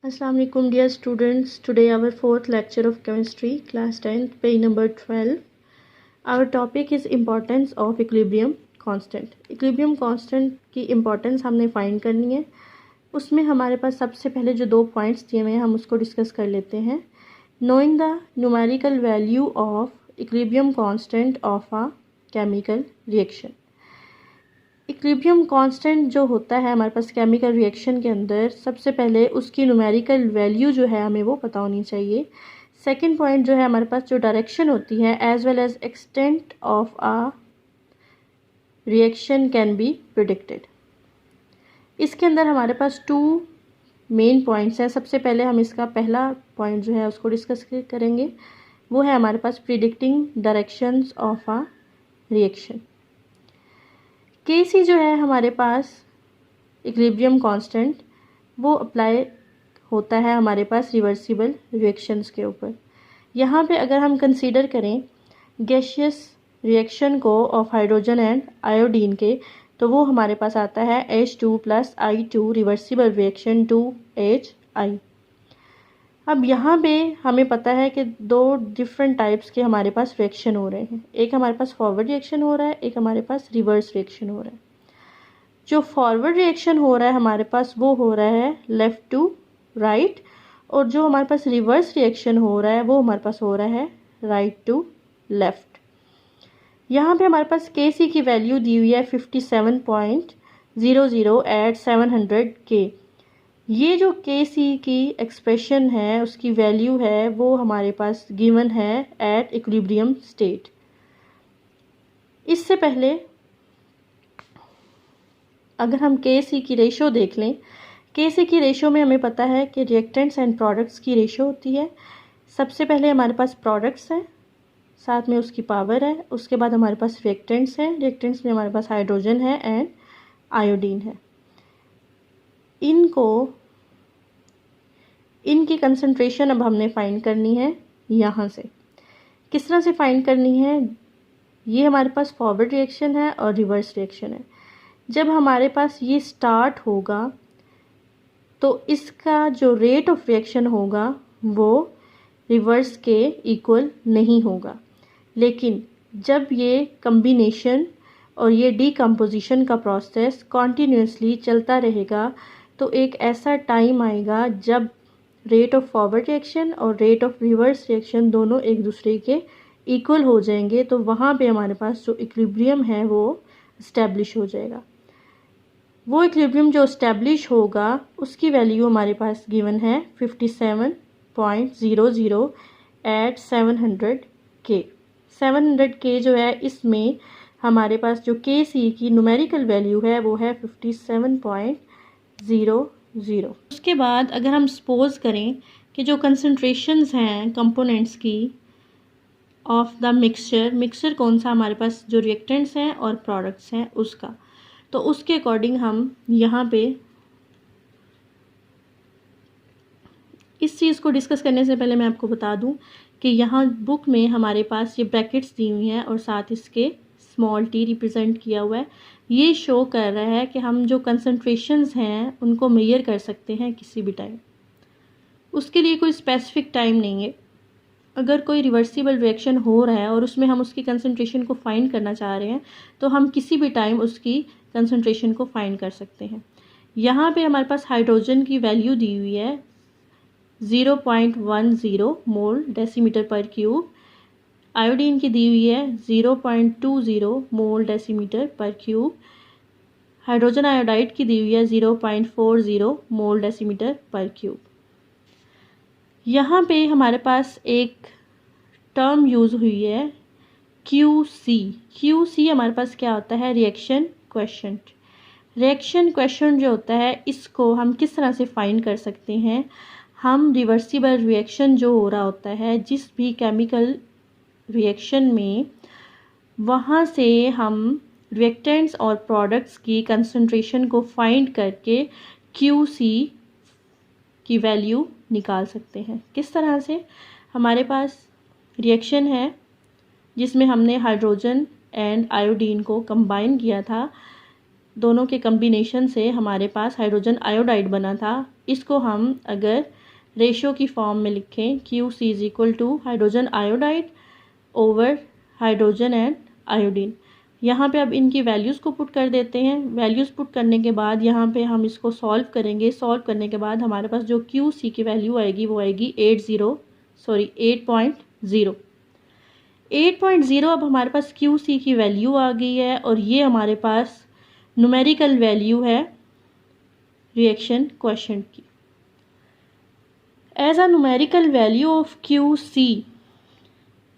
Assalamu alaikum dear students. Today our fourth lecture of chemistry, class 10th, page number 12. Our topic is importance of equilibrium constant. Equilibrium constant की importance हमने find करनी है. उसमें हमारे पास सबसे पहले जो 2 points दिए हुए हैं हम उसको discuss कर लेते हैं. Knowing the numerical value of equilibrium constant of a chemical reaction. Equilibrium constant जो होता है हमारे पास केमिकल रिएक्शन के अंदर, सबसे पहले उसकी न्यूमेरिकल वैल्यू जो है हमें वो पता होनी चाहिए. सेकंड पॉइंट जो है हमारे पास जो डायरेक्शन होती है as well as extent of a reaction can be predicted. इसके अंदर हमारे पास 2 मेन पॉइंट्स हैं. सबसे पहले हम इसका पहला पॉइंट जो है उसको डिस्कस करेंगे. वो है हमारे पास predicting directions of a reaction. KC जो है हमारे पास इक्विलिब्रियम कांस्टेंट वो अप्लाई होता है हमारे पास रिवर्सिबल रिएक्शंस के ऊपर. यहाँ पे अगर हम कंसीडर करें गैसियस रिएक्शन को ऑफ हाइड्रोजन एंड आयोडीन के, तो वो हमारे पास आता है H2 + I2 reversible reaction 2HI. अब यहाँ पे हमें पता है कि 2 डिफरेंट टाइप्स के हमारे पास रिएक्शन हो रहे हैं. एक हमारे पास फॉरवर्ड रिएक्शन हो रहा है, एक हमारे पास रिवर्स रिएक्शन हो रहा है. जो फॉरवर्ड रिएक्शन हो रहा है हमारे पास वो हो रहा है लेफ़्ट टू राइट, और जो हमारे पास रिवर्स रिएक्शन हो रहा है वो हमारे पास हो रहा है राइट टू लेफ़्ट. यहाँ पे हमारे पास Kc की वैल्यू दी हुई है 57.00 एट 700 K. ये जो Kc की एक्सप्रेशन है उसकी वैल्यू है वो हमारे पास गिवन है एट इक्विलिब्रियम स्टेट. इससे पहले अगर हम Kc की रेशो देख लें, Kc की रेशो में हमें पता है कि रिएक्टेंट्स एंड प्रोडक्ट्स की रेशो होती है. सबसे पहले हमारे पास प्रोडक्ट्स हैं, साथ में उसकी पावर है. उसके बाद हमारे पास रिएक्टेंट्स हैं, रिएक्टेंट्स में हमारे पास हाइड्रोजन है एंड आयोडीन है. इनकी कंसंट्रेशन अब हमने फाइंड करनी है. यहाँ से किस तरह से फाइंड करनी है? ये हमारे पास फॉरवर्ड रिएक्शन है और रिवर्स रिएक्शन है. जब हमारे पास ये स्टार्ट होगा तो इसका जो रेट ऑफ रिएक्शन होगा वो रिवर्स के इक्वल नहीं होगा. लेकिन जब ये कम्बिनेशन और ये डीकम्पोजिशन का प्रोसेस कॉन्टीन्यूसली चलता रहेगा तो एक ऐसा टाइम आएगा जब रेट ऑफ फॉरवर्ड रिएक्शन और रेट ऑफ रिवर्स रिएक्शन दोनों एक दूसरे के इक्वल हो जाएंगे. तो वहाँ पे हमारे पास जो इक्विलिब्रियम है वो इस्टेब्लिश हो जाएगा. वो इक्विलिब्रियम जो इस्टेब्लिश होगा उसकी वैल्यू हमारे पास गिवन है 57.00 एट 700 K. 700 K जो है इसमें हमारे पास जो Kc की न्यूमेरिकल वैल्यू है वो है 57.00. उसके बाद अगर हम सपोज करें कि जो कंसंट्रेशंस हैं कंपोनेंट्स की ऑफ द मिक्सचर कौन सा हमारे पास जो रिएक्टेंट्स हैं और प्रोडक्ट्स हैं उसका, तो उसके अकॉर्डिंग हम यहाँ पे इस चीज़ को डिस्कस करने से पहले मैं आपको बता दूं कि यहाँ बुक में हमारे पास ये ब्रैकेट्स दी हुई हैं और साथ इसके स्मॉल t रिप्रेजेंट किया हुआ है. ये शो कर रहा है कि हम जो कंसंट्रेशंस हैं उनको मेजर कर सकते हैं किसी भी टाइम. उसके लिए कोई स्पेसिफिक टाइम नहीं है. अगर कोई रिवर्सिबल रिएक्शन हो रहा है और उसमें हम उसकी कंसंट्रेशन को फाइंड करना चाह रहे हैं तो हम किसी भी टाइम उसकी कंसंट्रेशन को फाइंड कर सकते हैं. यहाँ पे हमारे पास हाइड्रोजन की वैल्यू दी हुई है 0.10 मोल डेसीमीटर पर क्यूब. आयोडीन की दी हुई है 0.20 मोल डेसीमीटर पर क्यूब. हाइड्रोजन आयोडाइड की दी हुई है 0.40 मोल डेसीमीटर पर क्यूब. यहाँ पे हमारे पास एक टर्म यूज़ हुई है QC. QC हमारे पास क्या होता है? Reaction question. रिएक्शन क्वेश्चन जो होता है इसको हम किस तरह से फाइंड कर सकते हैं? हम रिवर्सिबल रिएक्शन जो हो रहा होता है जिस भी केमिकल रिएक्शन में, वहाँ से हम रिएक्टेंट्स और प्रोडक्ट्स की कंसंट्रेशन को फाइंड करके QC की वैल्यू निकाल सकते हैं. किस तरह से? हमारे पास रिएक्शन है जिसमें हमने हाइड्रोजन एंड आयोडीन को कंबाइन किया था दोनों के कम्बिनेशन से हमारे पास हाइड्रोजन आयोडाइड बना था। इसको हम अगर रेशियो की फॉर्म में लिखें QC is equal to hydrogen iodide over hydrogen and iodine. यहाँ पे अब इनकी वैल्यूज़ को पुट कर देते हैं। वैल्यूज़ पुट करने के बाद यहाँ पे हम इसको सॉल्व करेंगे। सॉल्व करने के बाद हमारे पास जो QC की वैल्यू आएगी वो आएगी 8.0। अब हमारे पास QC की वैल्यू आ गई है और ये हमारे पास न्यूमेरिकल वैल्यू है रिएक्शन क्वोशिएंट की। As a numerical value of QC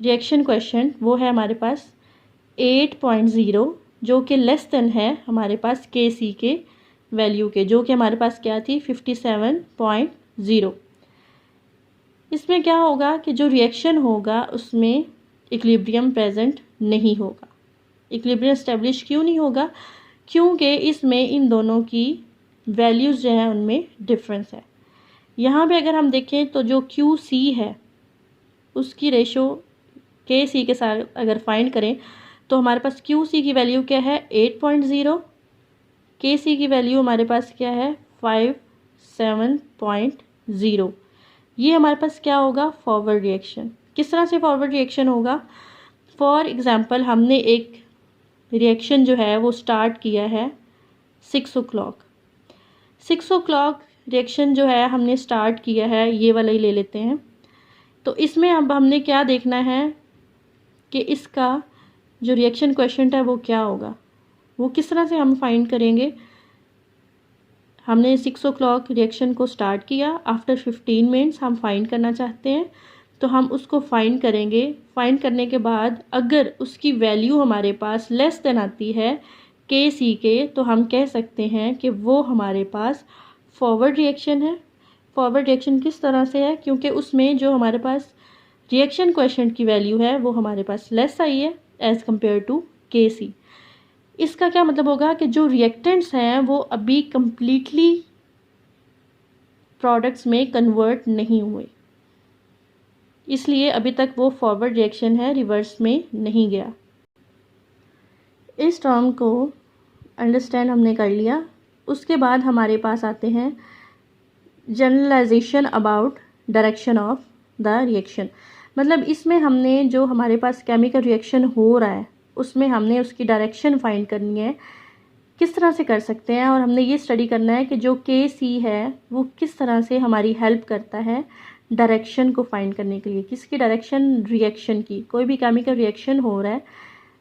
reaction quotient वो है हमारे पास 8.0, जो कि लेस देन है हमारे पास KC के वैल्यू के, जो कि हमारे पास क्या थी 57.0। इसमें क्या होगा कि जो रिएक्शन होगा उसमें इक्विलिब्रियम प्रेजेंट नहीं होगा। इक्विलिब्रियम एस्टेब्लिश क्यों नहीं होगा? क्योंकि इसमें इन दोनों की वैल्यूज़ जो है उनमें डिफरेंस है। यहाँ पे अगर हम देखें तो जो QC है उसकी रेशो KC के साथ अगर फाइंड करें तो हमारे पास QC की वैल्यू क्या है 8.0, KC की वैल्यू हमारे पास क्या है 57.0। ये हमारे पास क्या होगा फॉरवर्ड रिएक्शन। किस तरह से फॉरवर्ड रिएक्शन होगा? फॉर एग्ज़ाम्पल हमने एक रिएक्शन जो है वो स्टार्ट किया है 6 o'clock। रिएक्शन जो है हमने स्टार्ट किया है, ये वाला ही ले लेते हैं। तो इसमें अब हमने क्या देखना है कि इसका जो रिएक्शन क्वोशिएंट है वो क्या होगा, वो किस तरह से हम फाइंड करेंगे। हमने 6 o'clock रिएक्शन को स्टार्ट किया, आफ्टर 15 मिनट्स हम फाइंड करना चाहते हैं तो हम उसको फाइंड करेंगे। फाइंड करने के बाद अगर उसकी वैल्यू हमारे पास लेस देन आती है KC के, तो हम कह सकते हैं कि वो हमारे पास फॉरवर्ड रिएक्शन है। फॉरवर्ड रिएक्शन किस तरह से है? क्योंकि उसमें जो हमारे पास रिएक्शन क्वोशिएंट की वैल्यू है वो हमारे पास लेस आई है एज़ कम्पेयर टू KC। इसका क्या मतलब होगा कि जो रिएक्टेंट्स हैं वो अभी कम्प्लीटली प्रोडक्ट्स में कन्वर्ट नहीं हुए, इसलिए अभी तक वो फॉरवर्ड रिएक्शन है, रिवर्स में नहीं गया। इस टर्म को अंडरस्टैंड हमने कर लिया। उसके बाद हमारे पास आते हैं generalisation about direction of the reaction. मतलब इसमें हमने जो हमारे पास केमिकल रिएक्शन हो रहा है उसमें हमने उसकी डायरेक्शन फाइंड करनी है। किस तरह से कर सकते हैं, और हमने ये स्टडी करना है कि जो KC है वो किस तरह से हमारी हेल्प करता है डायरेक्शन को फाइंड करने के लिए। किसकी डायरेक्शन? रिएक्शन की। कोई भी केमिकल रिएक्शन हो रहा है,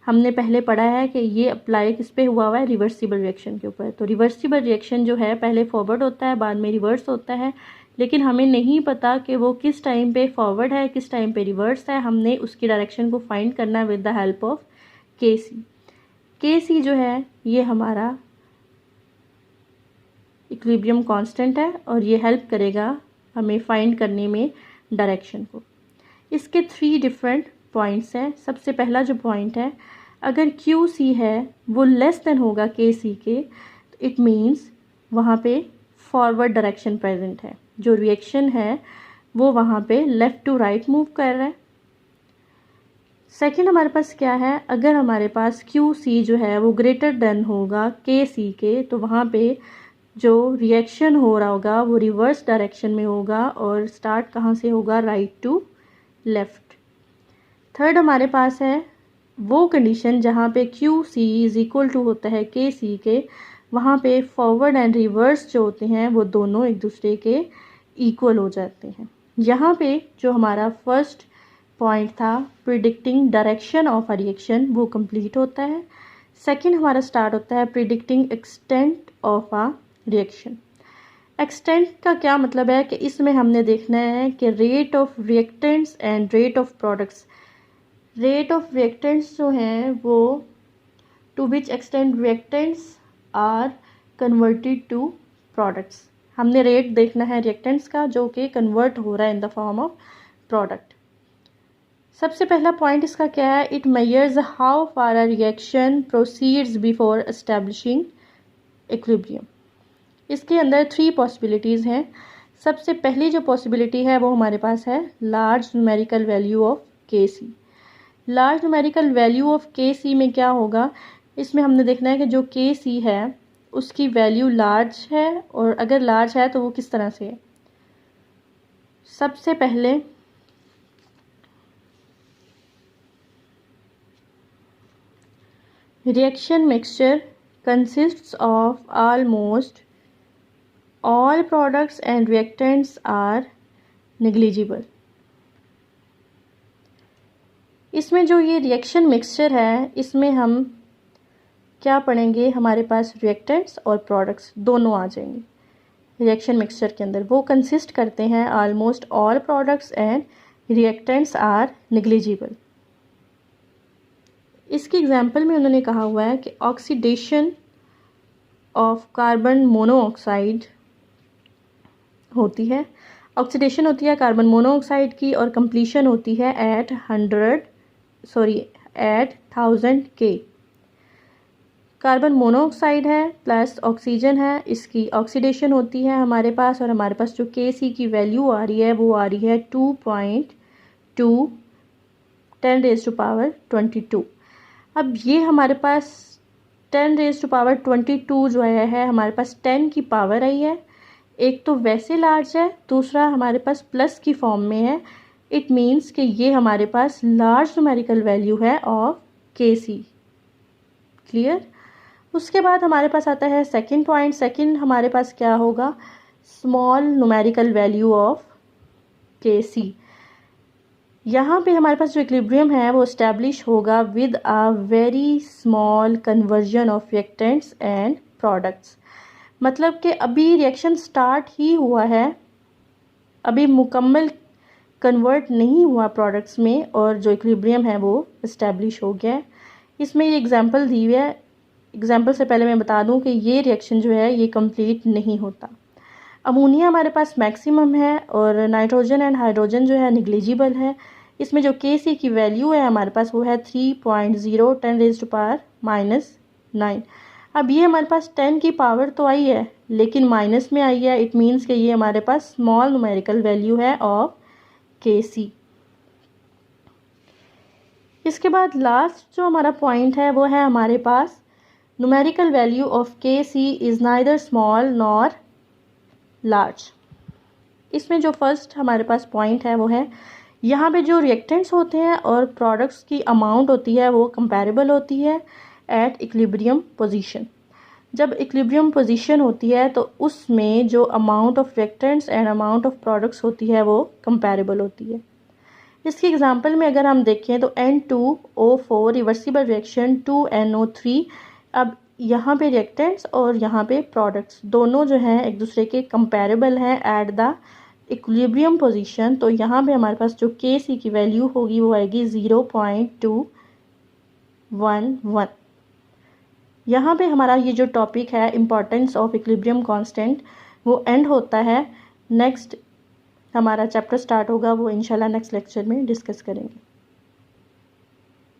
हमने पहले पढ़ा है कि ये अप्लाई किस पे हुआ है, रिवर्सिबल रिएक्शन के ऊपर। तो रिवर्सिबल रिएक्शन जो है पहले फॉरवर्ड होता है, बाद में रिवर्स होता है, लेकिन हमें नहीं पता कि वो किस टाइम पे फॉरवर्ड है, किस टाइम पे रिवर्स है। हमने उसकी डायरेक्शन को फाइंड करना है with the help of KC। KC जो है ये हमारा इक्विलिब्रियम कांस्टेंट है और ये हेल्प करेगा हमें फाइंड करने में डायरेक्शन को। इसके 3 डिफरेंट पॉइंट्स हैं। सबसे पहला जो पॉइंट है, अगर QC है वो लेस देन होगा KC के, तो इट मीन्स वहाँ पे फॉरवर्ड डायरेक्शन प्रेजेंट है। जो रिएक्शन है वो वहाँ पे लेफ़्ट टू राइट मूव कर रहा है। सेकंड हमारे पास क्या है, अगर हमारे पास QC जो है वो ग्रेटर देन होगा KC के, तो वहाँ पे जो रिएक्शन हो रहा होगा वो रिवर्स डायरेक्शन में होगा और स्टार्ट कहाँ से होगा, राइट टू लेफ़्ट। थर्ड हमारे पास है वो कंडीशन जहाँ पे QC इज़ इक्वल टू होता है KC के, वहाँ पे फॉरवर्ड एंड रिवर्स जो होते हैं वो दोनों एक दूसरे के इक्वल हो जाते हैं। यहाँ पे जो हमारा फर्स्ट पॉइंट था predicting direction of a reaction, वो कंप्लीट होता है। सेकंड हमारा स्टार्ट होता है predicting extent of a reaction. Extent का क्या मतलब है कि इसमें हमने देखना है कि rate of reactants and rate of products. Rate of reactants जो हैं वो to which extent reactants are converted to products. हमने रेट देखना है रिएक्टेंट्स का जो कि कन्वर्ट हो रहा है in the form of product. सबसे पहला पॉइंट इसका क्या है, it measures how far a reaction proceeds before establishing equilibrium. इसके अंदर 3 पॉसिबिलिटीज़ हैं। सबसे पहली जो पॉसिबिलिटी है वो हमारे पास है large numerical value of KC। Large numerical value of KC में क्या होगा, इसमें हमने देखना है कि जो KC है उसकी वैल्यू लार्ज है, और अगर लार्ज है तो वो किस तरह से है। सबसे पहले reaction mixture consists of almost all products and reactants are negligible। इसमें जो ये रिएक्शन मिक्सचर है, इसमें हम क्या पढ़ेंगे, हमारे पास रिएक्टेंट्स और प्रोडक्ट्स दोनों आ जाएंगे रिएक्शन मिक्सचर के अंदर। वो कंसिस्ट करते हैं almost all products and reactants are negligible. इसकी एग्जांपल में उन्होंने कहा हुआ है कि ऑक्सीडेशन ऑफ कार्बन मोनोऑक्साइड होती है, ऑक्सीडेशन होती है कार्बन मोनोऑक्साइड की, और कंप्लीशन होती है एट 1000 K। कार्बन मोनोऑक्साइड है प्लस ऑक्सीजन है, इसकी ऑक्सीडेशन होती है हमारे पास, और हमारे पास जो Kc की वैल्यू आ रही है वो आ रही है 2.2 10⁻22। अब ये हमारे पास 10⁻22 जो है हमारे पास 10 की पावर आई है। एक तो वैसे लार्ज है, दूसरा हमारे पास प्लस की फॉर्म में है। इट मीन्स कि ये हमारे पास लार्ज न्यूमेरिकल वैल्यू है ऑफ Kc। क्लियर। उसके बाद हमारे पास आता है सेकंड पॉइंट। सेकंड हमारे पास क्या होगा, small numerical value of Kc। यहाँ पे हमारे पास जो इक्विलिब्रियम है वो इस्टेब्लिश होगा with a very small conversion of reactants and products. मतलब कि अभी रिएक्शन स्टार्ट ही हुआ है, अभी मुकम्मल कन्वर्ट नहीं हुआ प्रोडक्ट्स में, और जो इक्विलिब्रियम है वो इस्टेब्लिश हो गया है। इसमें ये एग्जांपल दी हुई है। एग्जांपल से पहले मैं बता दूं कि ये रिएक्शन जो है ये कंप्लीट नहीं होता। अमोनिया हमारे पास मैक्सिमम है और नाइट्रोजन एंड हाइड्रोजन जो है निग्लिजिबल है। इसमें जो Kc की वैल्यू है हमारे पास वो है 3.0 10⁻⁹। अब ये हमारे पास 10 की पावर तो आई है लेकिन माइनस में आई है। इट मीन्स कि ये हमारे पास स्मॉल न्यूमेरिकल वैल्यू है ऑफ Kc। इसके बाद लास्ट जो हमारा पॉइंट है वो है हमारे पास numerical value of Kc is neither small nor large. इसमें जो फर्स्ट हमारे पास पॉइंट है वो है, यहाँ पे जो रिएक्टेंट्स होते हैं और प्रोडक्ट्स की अमाउंट होती है वो कंपैरेबल होती है एट इक्विलिब्रियम पोजीशन। जब इक्विलिब्रियम पोजीशन होती है तो उसमें जो amount of reactants and amount of products होती है वो कंपैरेबल होती है। इसकी एग्जांपल में अगर हम देखें तो N2O4 रिवर्सिबल रिएक्शन 2NO3। अब यहाँ पे रिएक्टेंट्स और यहाँ पे प्रोडक्ट्स दोनों जो हैं एक दूसरे के कंपैरेबल हैं एट द इक्विलिब्रियम पोजीशन। तो यहाँ पे हमारे पास जो Kc की वैल्यू होगी वो आएगी 0.211। यहाँ पे हमारा ये जो टॉपिक है इम्पॉर्टेंस ऑफ इक्विलिब्रियम कांस्टेंट वो एंड होता है। नेक्स्ट हमारा चैप्टर स्टार्ट होगा, वो इंशाल्लाह नेक्स्ट लेक्चर में डिस्कस करेंगे।